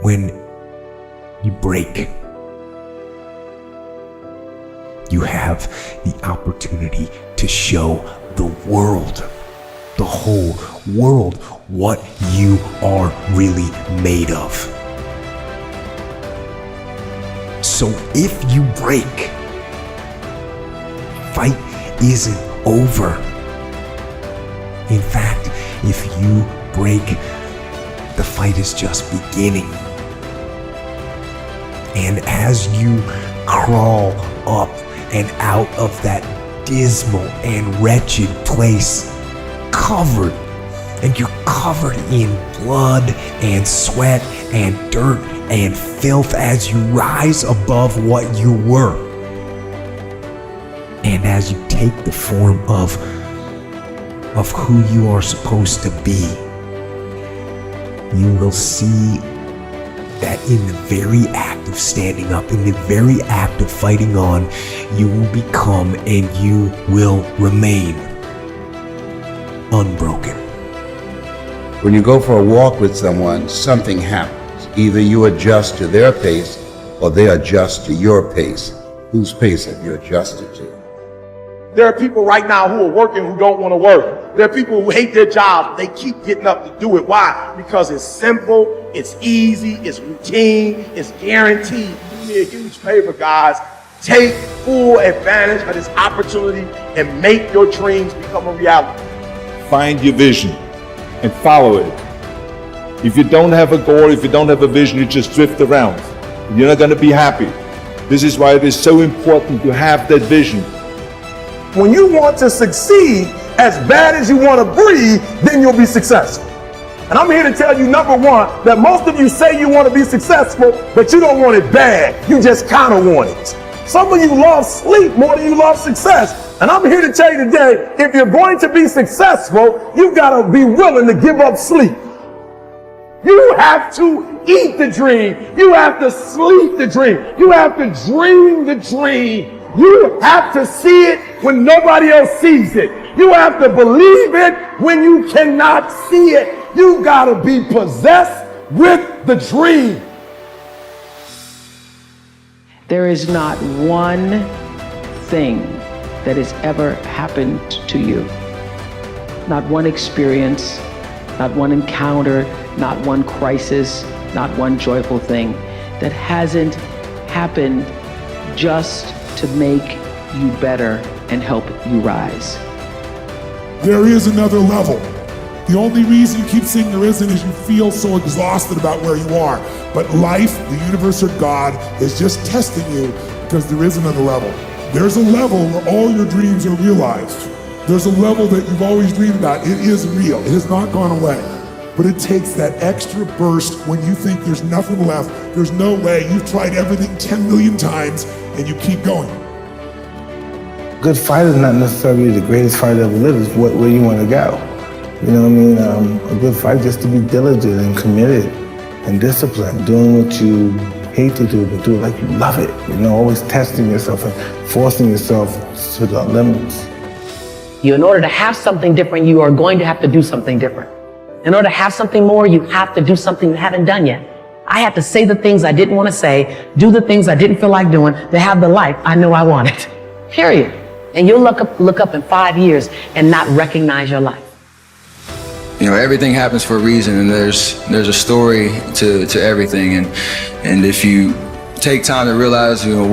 when you break, you have the opportunity to show the world, the whole world, what you are really made of. So if you break, fight isn't over. In fact, if you break, the fight is just beginning. And as you crawl up and out of that dismal and wretched place, you're covered in blood and sweat and dirt and filth as you rise above what you were. And as you take the form of who you are supposed to be, you will see that in the very act of standing up, in the very act of fighting on, you will become and you will remain unbroken. When you go for a walk with someone, something happens. Either you adjust to their pace or they adjust to your pace. Whose pace have you adjusted to? There are people right now who are working who don't want to work. There are people who hate their job. They keep getting up to do it. Why? Because it's simple, it's easy, it's routine, it's guaranteed. Do me a huge favor, guys. Take full advantage of this opportunity and make your dreams become a reality. Find your vision and follow it. If you don't have a goal, if you don't have a vision, you just drift around. You're not going to be happy. This is why it is so important to have that vision. When you want to succeed as bad as you want to breathe, then you'll be successful. And I'm here to tell you, number one, that most of you say you want to be successful, but you don't want it bad. You just kind of want it. Some of you love sleep more than you love success. And I'm here to tell you today, if you're going to be successful, you've got to be willing to give up sleep. You have to eat the dream. You have to sleep the dream. You have to dream the dream. You have to see it when nobody else sees it. You have to believe it when you cannot see it. You gotta be possessed with the dream. There is not one thing that has ever happened to you. Not one experience, not one encounter, not one crisis, not one joyful thing that hasn't happened just to make you better and help you rise. There is another level. The only reason you keep saying there isn't is you feel so exhausted about where you are. But life, the universe, or God is just testing you because there is another level. There's a level where all your dreams are realized. There's a level that you've always dreamed about. It is real. It has not gone away. But it takes that extra burst when you think there's nothing left. There's no way. You've tried everything 10 million times and you keep going. Good fight is not necessarily the greatest fight ever lived. It's where you want to go. You know what I mean? A good fight is to be diligent and committed and disciplined, doing what you hate to do, but do it like you love it. You know, always testing yourself and forcing yourself to the limits. In order to have something different, you are going to have to do something different. In order to have something more, you have to do something you haven't done yet. I had to say the things I didn't want to say, do the things I didn't feel like doing to have the life I know I wanted. Period. And you'll look up in 5 years and not recognize your life. You know, everything happens for a reason, and there's a story to everything. And if you take time to realize, you know,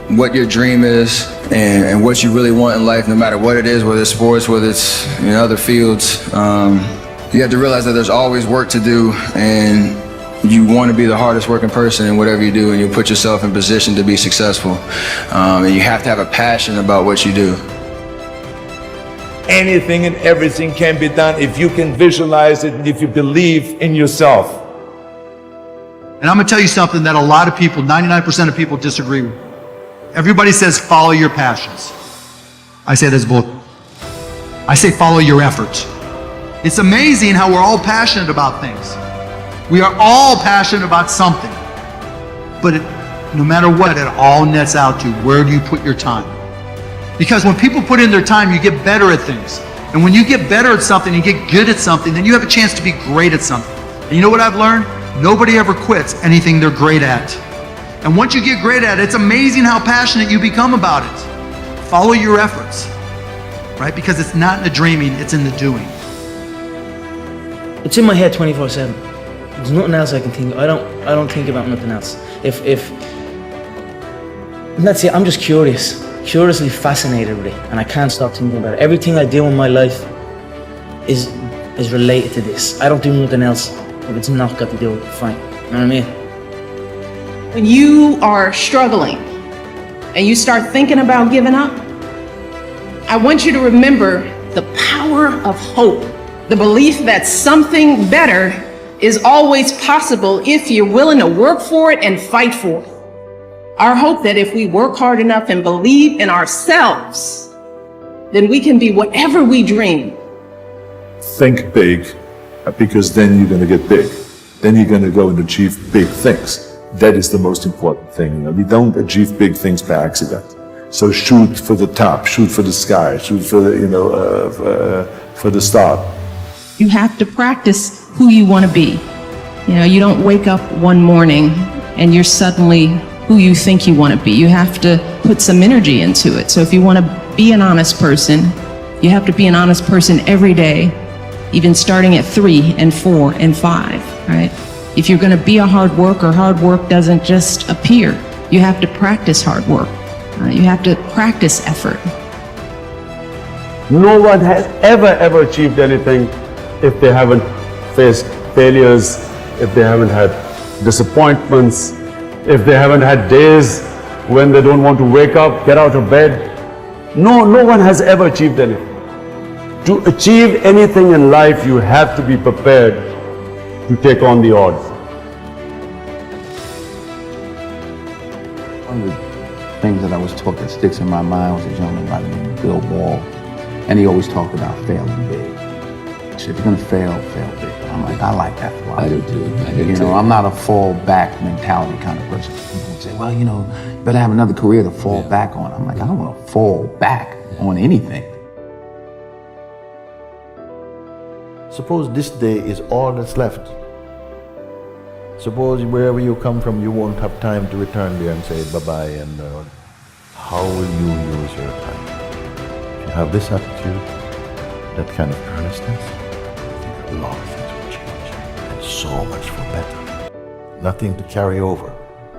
what your dream is and what you really want in life, no matter what it is, whether it's sports, whether it's in other fields, you have to realize that there's always work to do, and you want to be the hardest working person in whatever you do, and you put yourself in position to be successful. And you have to have a passion about what you do. Anything and everything can be done if you can visualize it and if you believe in yourself. And I'm going to tell you something that a lot of people, 99% of people disagree with. Everybody says follow your passions. I say that's bull. I say follow your efforts. It's amazing how we're all passionate about things. We are all passionate about something. But no matter what, it all nets out to where do you put your time? Because when people put in their time, you get better at things. And when you get better at something, you get good at something, then you have a chance to be great at something. And you know what I've learned? Nobody ever quits anything they're great at. And once you get great at it, it's amazing how passionate you become about it. Follow your efforts, right? Because it's not in the dreaming, it's in the doing. It's in my head 24/7. There's nothing else I can think of. I don't think about nothing else. And that's it, I'm just curiously fascinated with it, and I can't stop thinking about it. Everything I do in my life is related to this. I don't do nothing else if it's not got to do with it. Fine. You know what I mean? When you are struggling and you start thinking about giving up, I want you to remember the power of hope, the belief that something better is always possible if you're willing to work for it and fight for it. Our hope that if we work hard enough and believe in ourselves, then we can be whatever we dream. Think big, because then you're going to get big. Then you're going to go and achieve big things. That is the most important thing. We don't achieve big things by accident. So shoot for the top, shoot for the sky, shoot for the, for the start. You have to practice who you want to be. You don't wake up one morning and you're suddenly who you think you want to be. You have to put some energy into it. So if you want to be an honest person, you have to be an honest person every day, even starting at 3 and 4 and 5, right? If you're going to be a hard worker, hard work doesn't just appear. You have to practice hard work. You have to practice effort. No one has ever achieved anything if they haven't faced failures, if they haven't had disappointments, if they haven't had days when they don't want to wake up, get out of bed. No one has ever achieved anything. To achieve anything in life, you have to be prepared to take on the odds. One of the things that I was taught that sticks in my mind was a gentleman by the name of Bill Ball, and he always talked about failing big. He said, if you're going to fail, fail big. I'm like, I like that philosophy. I do too. I'm not a fall back mentality kind of person. People would say, well, you better have another career to fall back on. I'm like, I don't want to fall back on anything. Suppose this day is all that's left. Suppose wherever you come from, you won't have time to return there and say bye-bye, and how will you use your time? If you have this attitude, that kind of earnestness, I think a lot of things will change, and so much for better. Nothing to carry over,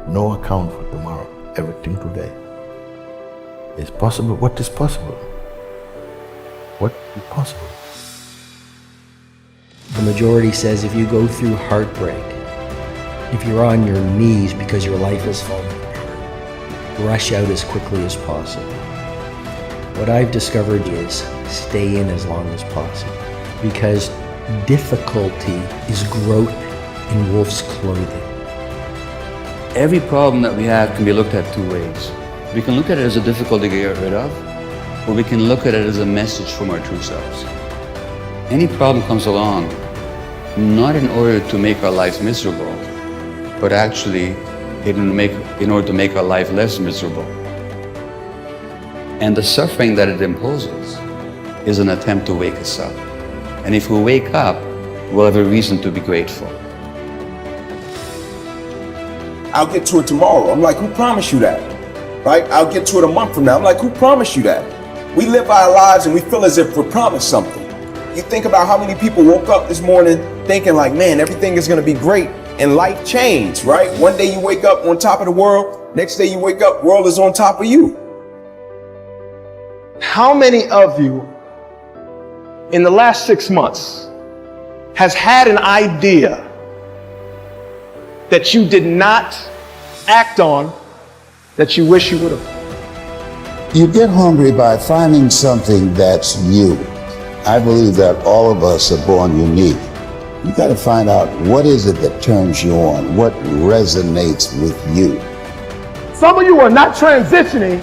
no account for tomorrow, everything today is possible. What is possible? What is possible? The majority says if you go through heartbreak, if you're on your knees because your life is falling apart, rush out as quickly as possible. What I've discovered is stay in as long as possible, because difficulty is growth in wolf's clothing. Every problem that we have can be looked at two ways. We can look at it as a difficulty to get rid of, or we can look at it as a message from our true selves. Any problem comes along not in order to make our life miserable, but actually in order to make our life less miserable. And the suffering that it imposes is an attempt to wake us up. And if we wake up, we'll have a reason to be grateful. I'll get to it tomorrow. I'm like, who promised you that? Right? I'll get to it a month from now. I'm like, who promised you that? We live our lives and we feel as if we're promised something. You think about how many people woke up this morning thinking like, man, everything is going to be great, and life changed, right? One day you wake up on top of the world, next day you wake up, world is on top of you. How many of you in the last 6 months has had an idea that you did not act on that you wish you would have? You get hungry by finding something that's you. I believe that all of us are born unique. You got to find out what is it that turns you on, what resonates with you. Some of you are not transitioning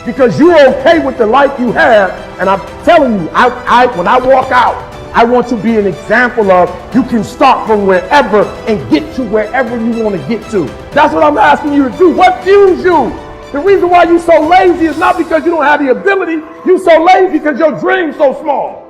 because you're okay with the life you have, and I'm telling you, when I walk out, I want to be an example of you can start from wherever and get to wherever you want to get to. That's what I'm asking you to do. What fuels you? The reason why you're so lazy is not because you don't have the ability. You're so lazy because your dream's so small.